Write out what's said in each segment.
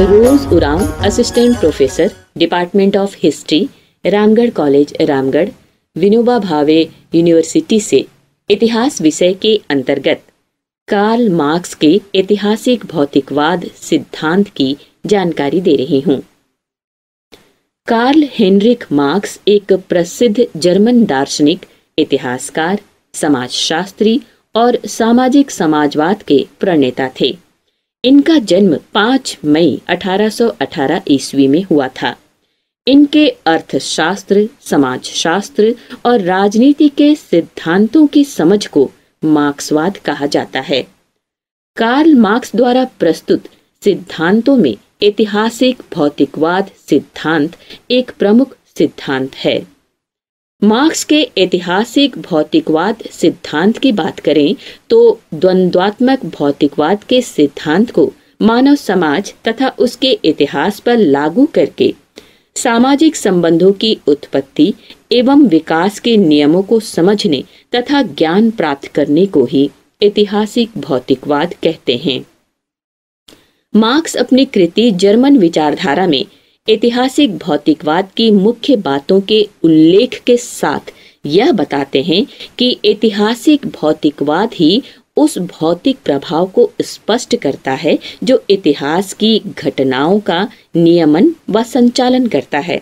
Rose Oraon, assistant professor, department of history, Ramgarh college Ramgarh, Vinoba Bhave university से इतिहास विषय के अंतर्गत कार्ल मार्क्स के ऐतिहासिक भौतिकवाद सिद्धांत की जानकारी दे रही हूँ। कार्ल हेनरिक मार्क्स एक प्रसिद्ध जर्मन दार्शनिक, इतिहासकार, समाजशास्त्री और सामाजिक समाजवाद के प्रणेता थे। इनका जन्म 5 मई 1818 ईस्वी में हुआ था। इनके अर्थशास्त्र, समाजशास्त्र और राजनीति के सिद्धांतों की समझ को मार्क्सवाद कहा जाता है। कार्ल मार्क्स द्वारा प्रस्तुत सिद्धांतों में ऐतिहासिक भौतिकवाद सिद्धांत एक प्रमुख सिद्धांत है। मार्क्स के ऐतिहासिक भौतिकवाद सिद्धांत की बात करें तो द्वंद्वात्मक भौतिकवाद के सिद्धांत को मानव समाज तथा उसके इतिहास पर लागू करके सामाजिक संबंधों की उत्पत्ति एवं विकास के नियमों को समझने तथा ज्ञान प्राप्त करने को ही ऐतिहासिक भौतिकवाद कहते हैं। मार्क्स अपनी कृति जर्मन विचारधारा में ऐतिहासिक भौतिकवाद की मुख्य बातों के उल्लेख के साथ यह बताते हैं कि ऐतिहासिक भौतिकवाद ही उस भौतिक प्रभाव को स्पष्ट करता है जो इतिहास की घटनाओं का नियमन व संचालन करता है।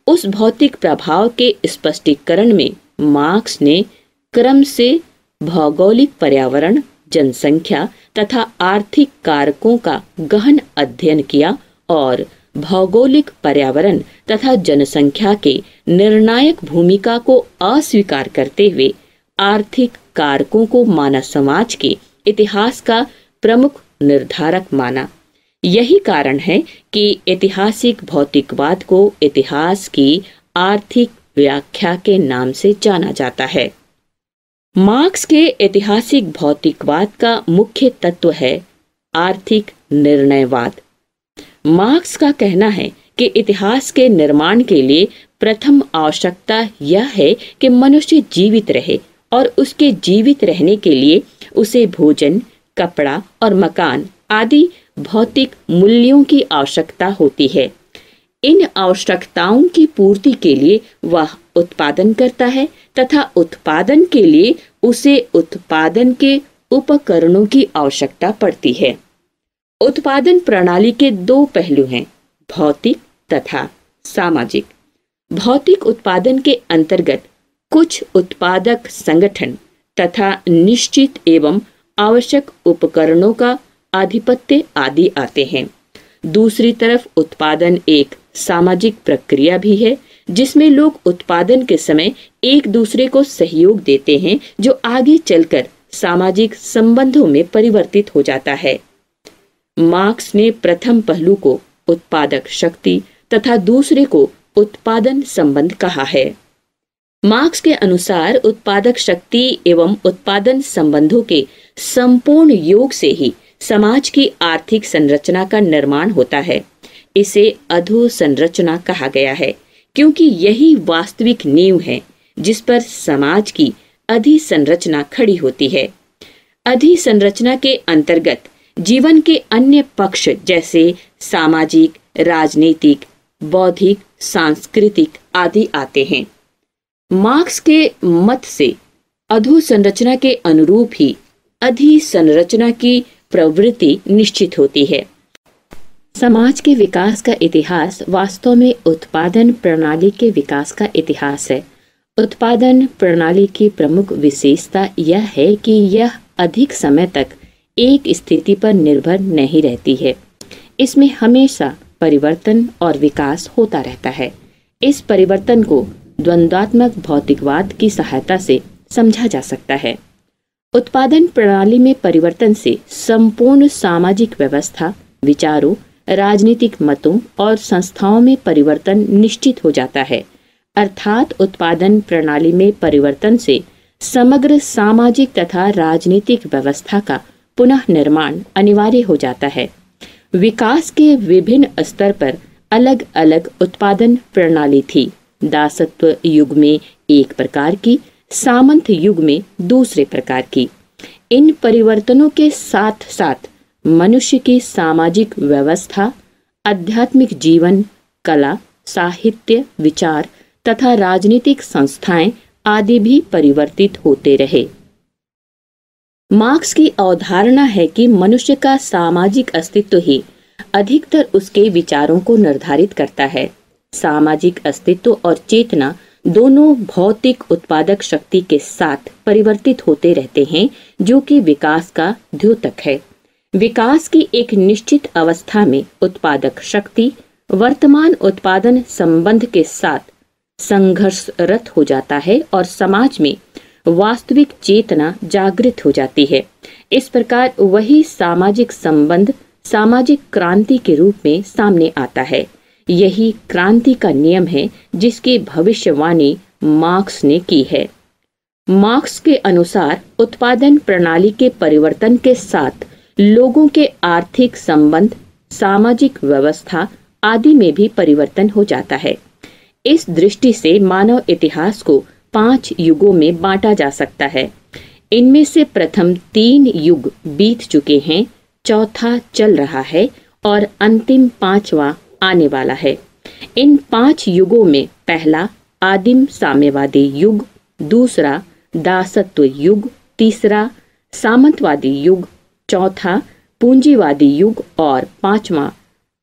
उस भौतिक प्रभाव के स्पष्टीकरण में मार्क्स ने क्रम से भौगोलिक पर्यावरण, जनसंख्या तथा आर्थिक कारकों का गहन अध्ययन किया और भौगोलिक पर्यावरण तथा जनसंख्या के निर्णायक भूमिका को अस्वीकार करते हुए आर्थिक कारकों को मानव समाज के इतिहास का प्रमुख निर्धारक माना। यही कारण है कि ऐतिहासिक भौतिकवाद को इतिहास की आर्थिक व्याख्या के नाम से जाना जाता है। मार्क्स के ऐतिहासिक भौतिकवाद का मुख्य तत्व है आर्थिक निर्णयवाद। मार्क्स का कहना है कि इतिहास के निर्माण के लिए प्रथम आवश्यकता यह है कि मनुष्य जीवित रहे और उसके जीवित रहने के लिए उसे भोजन, कपड़ा और मकान आदि भौतिक मूल्यों की आवश्यकता होती है। इन आवश्यकताओं की पूर्ति के लिए वह उत्पादन करता है तथा उत्पादन के लिए उसे उत्पादन के उपकरणों की आवश्यकता पड़ती है। उत्पादन प्रणाली के 2 पहलू हैं, भौतिक तथा सामाजिक। भौतिक उत्पादन के अंतर्गत कुछ उत्पादक संगठन तथा निश्चित एवं आवश्यक उपकरणों का आधिपत्य आदि आते हैं। दूसरी तरफ उत्पादन एक सामाजिक प्रक्रिया भी है जिसमें लोग उत्पादन के समय एक दूसरे को सहयोग देते हैं जो आगे चलकर सामाजिक संबंधों में परिवर्तित हो जाता है। मार्क्स ने प्रथम पहलू को उत्पादक शक्ति तथा दूसरे को उत्पादन संबंध कहा है। मार्क्स के अनुसार उत्पादक शक्ति एवं उत्पादन संबंधों के संपूर्ण योग से ही समाज की आर्थिक संरचना का निर्माण होता है। इसे अधोसंरचना कहा गया है क्योंकि यही वास्तविक नींव है जिस पर समाज की अधिसंरचना खड़ी होती है। अधिसंरचना के अंतर्गत जीवन के अन्य पक्ष जैसे सामाजिक, राजनीतिक, बौद्धिक, सांस्कृतिक आदि आते हैं। मार्क्स के मत से अधोसंरचना के अनुरूप ही अधिसंरचना की प्रवृत्ति निश्चित होती है। समाज के विकास का इतिहास वास्तव में उत्पादन प्रणाली के विकास का इतिहास है। उत्पादन प्रणाली की प्रमुख विशेषता यह है कि यह अधिक समय तक एक स्थिति पर निर्भर नहीं रहती है। इसमें हमेशा परिवर्तन और विकास होता रहता है। इस परिवर्तन को द्वंद्वात्मक भौतिकवाद की सहायता से समझा जा सकता है। उत्पादन प्रणाली में परिवर्तन से संपूर्ण सामाजिक व्यवस्था, विचारों, राजनीतिक मतों और संस्थाओं में परिवर्तन निश्चित हो जाता है। अर्थात उत्पादन प्रणाली में परिवर्तन से समग्र सामाजिक तथा राजनीतिक व्यवस्था का पुनः निर्माण अनिवार्य हो जाता है। विकास के विभिन्न स्तर पर अलग अलग उत्पादन प्रणाली थी। दासत्व युग में एक प्रकार की, सामंत युग में दूसरे प्रकार की। इन परिवर्तनों के साथ साथ मनुष्य की सामाजिक व्यवस्था, आध्यात्मिक जीवन, कला, साहित्य, विचार तथा राजनीतिक संस्थाएं आदि भी परिवर्तित होते रहे। मार्क्स की अवधारणा है कि मनुष्य का सामाजिक अस्तित्व ही अधिकतर उसके विचारों को निर्धारित करता है। सामाजिक अस्तित्व और चेतना दोनों भौतिक उत्पादक शक्ति के साथ परिवर्तित होते रहते हैं, जो कि विकास का द्योतक है। विकास की एक निश्चित अवस्था में उत्पादक शक्ति वर्तमान उत्पादन संबंध के साथ संघर्षरत हो जाता है और समाज में वास्तविक चेतना जागृत हो जाती है। इस प्रकार वही सामाजिक संबंध सामाजिक क्रांति के रूप में सामने आता है। यही क्रांति का नियम है जिसकी भविष्यवाणी मार्क्स ने की है। मार्क्स के अनुसार उत्पादन प्रणाली के परिवर्तन के साथ लोगों के आर्थिक संबंध, सामाजिक व्यवस्था आदि में भी परिवर्तन हो जाता है। इस दृष्टि से मानव इतिहास को 5 युगों में बांटा जा सकता है। इनमें से प्रथम 3 युग बीत चुके हैं, चौथा चल रहा है और अंतिम 5वां आने वाला है। इन 5 युगों में पहला आदिम साम्यवादी युग, दूसरा दासत्व युग, तीसरा सामंतवादी युग, चौथा पूंजीवादी युग और 5वां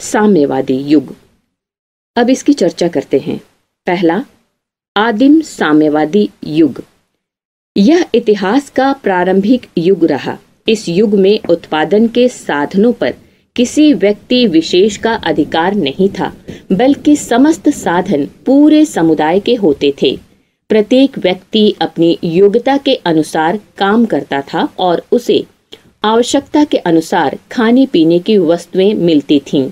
साम्यवादी युग। अब इसकी चर्चा करते हैं। पहला आदिम साम्यवादी युग। यह इतिहास का प्रारंभिक युग रहा। इस युग में उत्पादन के साधनों पर किसी व्यक्ति विशेष का अधिकार नहीं था, बल्कि समस्त साधन पूरे समुदाय के होते थे। प्रत्येक व्यक्ति अपनी योग्यता के अनुसार काम करता था और उसे आवश्यकता के अनुसार खाने पीने की वस्तुएं मिलती थीं।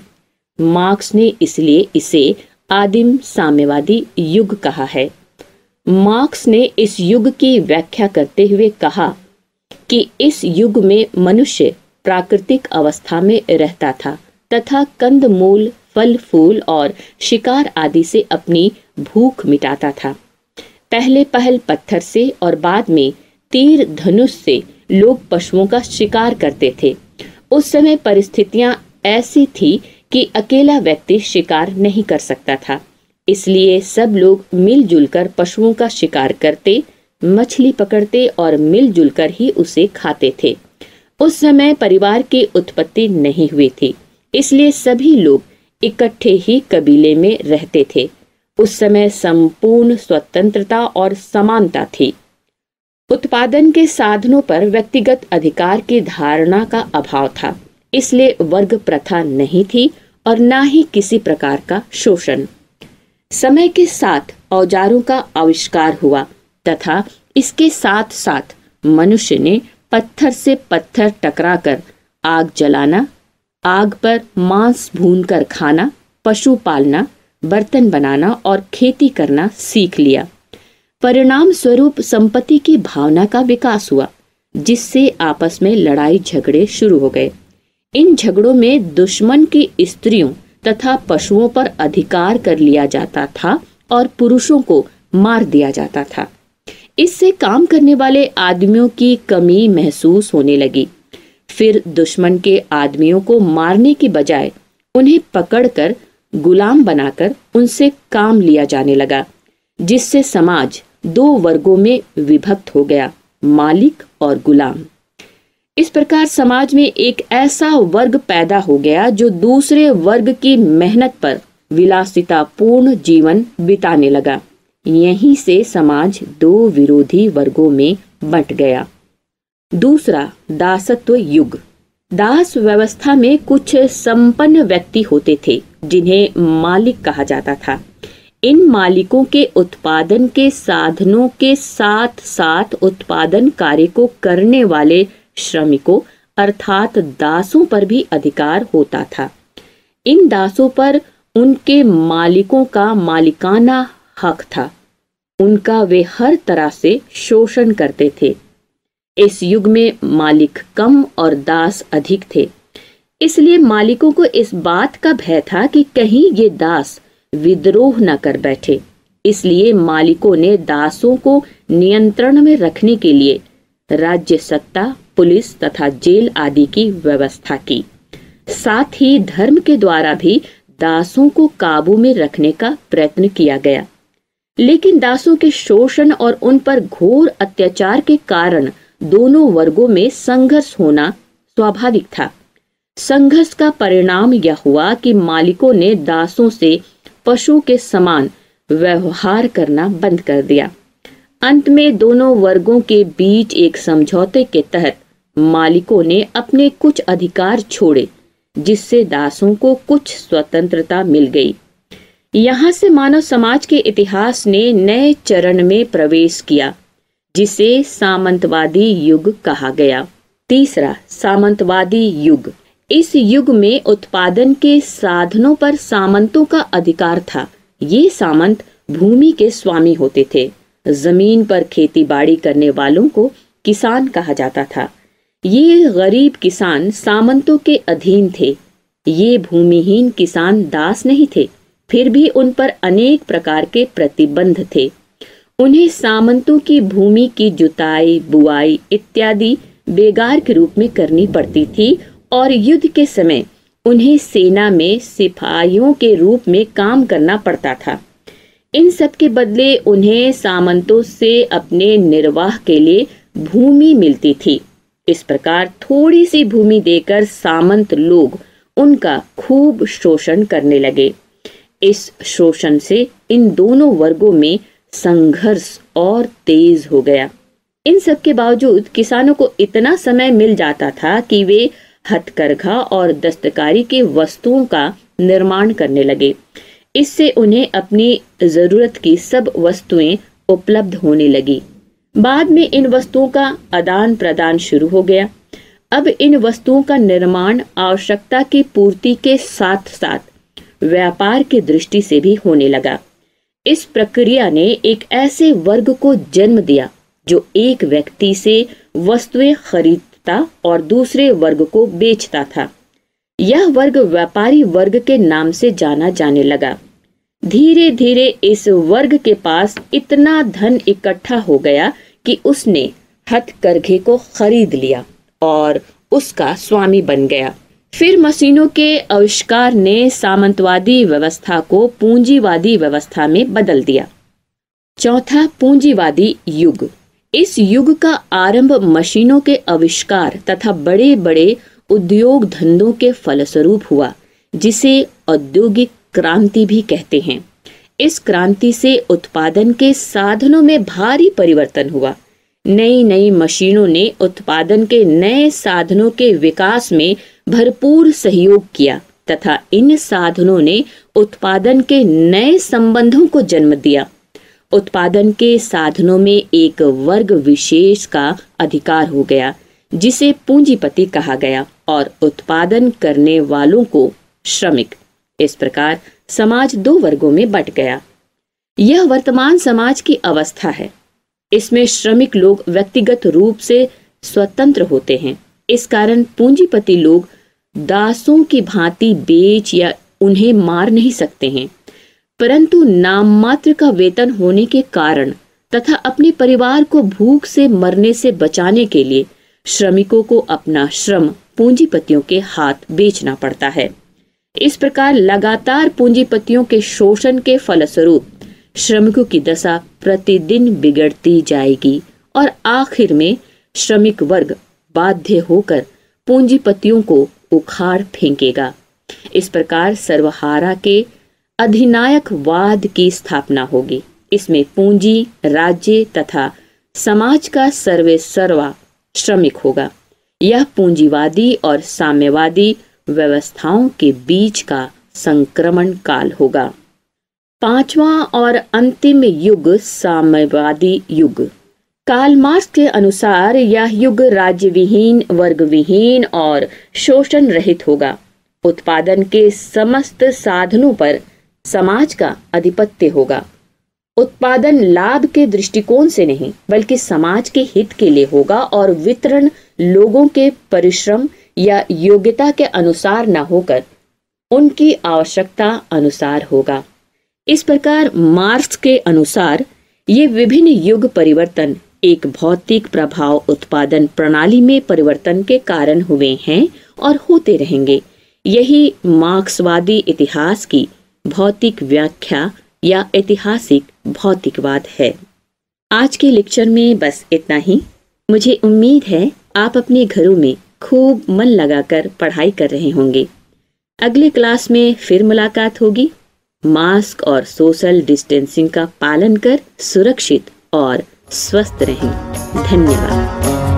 मार्क्स ने इसलिए इसे आदिम साम्यवादी युग कहा है। मार्क्स ने इस युग की व्याख्या करते हुए कहा कि इस युग में मनुष्य प्राकृतिक अवस्था में रहता था तथा कंदमूल, फल फूल और शिकार आदि से अपनी भूख मिटाता था। पहले पहल पत्थर से और बाद में तीर धनुष से लोग पशुओं का शिकार करते थे। उस समय परिस्थितियां ऐसी थी कि अकेला व्यक्ति शिकार नहीं कर सकता था, इसलिए सब लोग मिलजुल कर पशुओं का शिकार करते, मछली पकड़ते और मिलजुल कर ही उसे खाते थे। उस समय परिवार की उत्पत्ति नहीं हुई थी, इसलिए सभी लोग इकट्ठे ही कबीले में रहते थे। उस समय संपूर्ण स्वतंत्रता और समानता थी। उत्पादन के साधनों पर व्यक्तिगत अधिकार की धारणा का अभाव था, इसलिए वर्ग प्रथा नहीं थी और न ही किसी प्रकार का शोषण। समय के साथ औजारों का आविष्कार हुआ तथा इसके साथ साथ मनुष्य ने पत्थर से पत्थर टकराकर आग जलाना, आग पर मांस भूनकर खाना, पशु पालना, बर्तन बनाना और खेती करना सीख लिया। परिणाम स्वरूप संपत्ति की भावना का विकास हुआ, जिससे आपस में लड़ाई झगड़े शुरू हो गए। इन झगड़ों में दुश्मन की स्त्रियों तथा पशुओं पर अधिकार कर लिया जाता था और पुरुषों को मार दिया जाता था। इससे काम करने वाले आदमियों की कमी महसूस होने लगी। फिर दुश्मन के आदमियों को मारने की बजाय उन्हें पकड़कर गुलाम बनाकर उनसे काम लिया जाने लगा, जिससे समाज 2 वर्गों में विभक्त हो गया, मालिक और गुलाम। इस प्रकार समाज में एक ऐसा वर्ग पैदा हो गया जो दूसरे वर्ग की मेहनत पर विलासितापूर्ण जीवन बिताने लगा। यहीं से समाज 2 विरोधी वर्गों में बंट गया। दूसरा दासत्व युग। दास व्यवस्था में कुछ संपन्न व्यक्ति होते थे जिन्हें मालिक कहा जाता था। इन मालिकों के उत्पादन के साधनों के साथ साथ उत्पादन कार्य को करने वाले श्रमिकों अर्थात दासों पर भी अधिकार होता था। इन दासों पर उनके मालिकों का मालिकाना हक था। उनका वे हर तरह से शोषण करते थे। इस युग में मालिक कम और दास अधिक थे, इसलिए मालिकों को इस बात का भय था कि कहीं ये दास विद्रोह न कर बैठे। इसलिए मालिकों ने दासों को नियंत्रण में रखने के लिए राज्य सत्ता, पुलिस तथा जेल आदि की व्यवस्था की। साथ ही धर्म के द्वारा भी दासों को काबू में रखने का प्रयत्न किया गया। लेकिन दासों के शोषण और उन पर घोर अत्याचार के कारण दोनों वर्गों में संघर्ष होना स्वाभाविक था। संघर्ष का परिणाम यह हुआ कि मालिकों ने दासों से पशु के समान व्यवहार करना बंद कर दिया। अंत में दोनों वर्गों के बीच एक समझौते के तहत मालिकों ने अपने कुछ अधिकार छोड़े, जिससे दासों को कुछ स्वतंत्रता मिल गई। यहाँ से मानव समाज के इतिहास ने नए चरण में प्रवेश किया, जिसे सामंतवादी युग कहा गया। तीसरा, सामंतवादी युग। इस युग में उत्पादन के साधनों पर सामंतों का अधिकार था। ये सामंत भूमि के स्वामी होते थे। जमीन पर खेती बाड़ी करने वालों को किसान कहा जाता था। ये गरीब किसान सामंतों के अधीन थे। ये भूमिहीन किसान दास नहीं थे, फिर भी उन पर अनेक प्रकार के प्रतिबंध थे। उन्हें सामंतों की भूमि की जुताई, बुआई इत्यादि बेगार के रूप में करनी पड़ती थी और युद्ध के समय उन्हें सेना में सिपाहियों के रूप में काम करना पड़ता था। इन सब के बदले उन्हें सामंतों से अपने निर्वाह के लिए भूमि मिलती थी। इस प्रकार थोड़ी सी भूमि देकर सामंत लोग उनका खूब शोषण करने लगे। इस शोषण से इन दोनों वर्गों में संघर्ष और तेज हो गया। इन सब के बावजूद किसानों को इतना समय मिल जाता था कि वे हथकरघा और दस्तकारी के वस्तुओं का निर्माण करने लगे। इससे उन्हें अपनी जरूरत की सब वस्तुएं उपलब्ध होने लगी। बाद में इन वस्तुओं का आदान प्रदान शुरू हो गया। अब इन वस्तुओं का निर्माण आवश्यकता की पूर्ति के साथ साथ व्यापार की दृष्टि से भी होने लगा। इस प्रक्रिया ने एक ऐसे वर्ग को जन्म दिया जो एक व्यक्ति से वस्तुएं खरीदता और दूसरे वर्ग को बेचता था। यह वर्ग व्यापारी वर्ग के नाम से जाना जाने लगा। धीरे धीरे इस वर्ग के पास इतना धन इकट्ठा हो गया कि उसने हथकरघे को खरीद लिया और उसका स्वामी बन गया। फिर मशीनों के आविष्कार ने सामंतवादी व्यवस्था को पूंजीवादी व्यवस्था में बदल दिया। चौथा, पूंजीवादी युग। इस युग का आरंभ मशीनों के आविष्कार तथा बड़े बड़े उद्योग धंधों के फलस्वरूप हुआ, जिसे औद्योगिक क्रांति भी कहते हैं। इस क्रांति से उत्पादन के साधनों में भारी परिवर्तन हुआ। नई नई मशीनों ने उत्पादन के नए साधनों के विकास में भरपूर सहयोग किया तथा इन साधनों ने उत्पादन के नए संबंधों को जन्म दिया। उत्पादन के साधनों में एक वर्ग विशेष का अधिकार हो गया, जिसे पूंजीपति कहा गया, और उत्पादन करने वालों को श्रमिक। इस प्रकार समाज दो वर्गों में बंट गया। यह वर्तमान समाज की अवस्था है। इसमें श्रमिक लोग व्यक्तिगत रूप से स्वतंत्र होते हैं। इस कारण पूंजीपति लोग दासों की भांति बेच या उन्हें मार नहीं सकते हैं, परंतु नाम मात्र का वेतन होने के कारण तथा अपने परिवार को भूख से मरने से बचाने के लिए श्रमिकों को अपना श्रम पूंजीपतियों के हाथ बेचना पड़ता है। इस प्रकार लगातार पूंजीपतियों के शोषण के फलस्वरूप श्रमिकों की दशा प्रतिदिन बिगड़ती जाएगी और आखिर में श्रमिक वर्ग बाध्य होकर पूंजीपतियों को उखाड़ फेंकेगा। इस प्रकार सर्वहारा के अधिनायकवाद की स्थापना होगी। इसमें पूंजी, राज्य तथा समाज का सर्वेसर्वा श्रमिक होगा। यह पूंजीवादी और साम्यवादी व्यवस्थाओं के बीच का संक्रमण काल होगा। पांचवा और अंतिम युग साम्यवादी युग। कार्ल मार्क्स के अनुसार यह युग राज्य विहीन, वर्ग विहीन और शोषण रहित होगा। उत्पादन के समस्त साधनों पर समाज का आधिपत्य होगा। उत्पादन लाभ के दृष्टिकोण से नहीं बल्कि समाज के हित के लिए होगा और वितरण लोगों के परिश्रम या योग्यता के अनुसार न होकर उनकी आवश्यकता अनुसार होगा। इस प्रकार मार्क्स के अनुसार ये विभिन्न युग परिवर्तन एक भौतिक प्रभाव उत्पादन प्रणाली में परिवर्तन के कारण हुए हैं और होते रहेंगे। यही मार्क्सवादी इतिहास की भौतिक व्याख्या या ऐतिहासिक भौतिकवाद है। आज के लेक्चर में बस इतना ही। मुझे उम्मीद है आप अपने घरों में खूब मन लगाकर पढ़ाई कर रहे होंगे। अगले क्लास में फिर मुलाकात होगी। मास्क और सोशल डिस्टेंसिंग का पालन कर सुरक्षित और स्वस्थ रहें। धन्यवाद।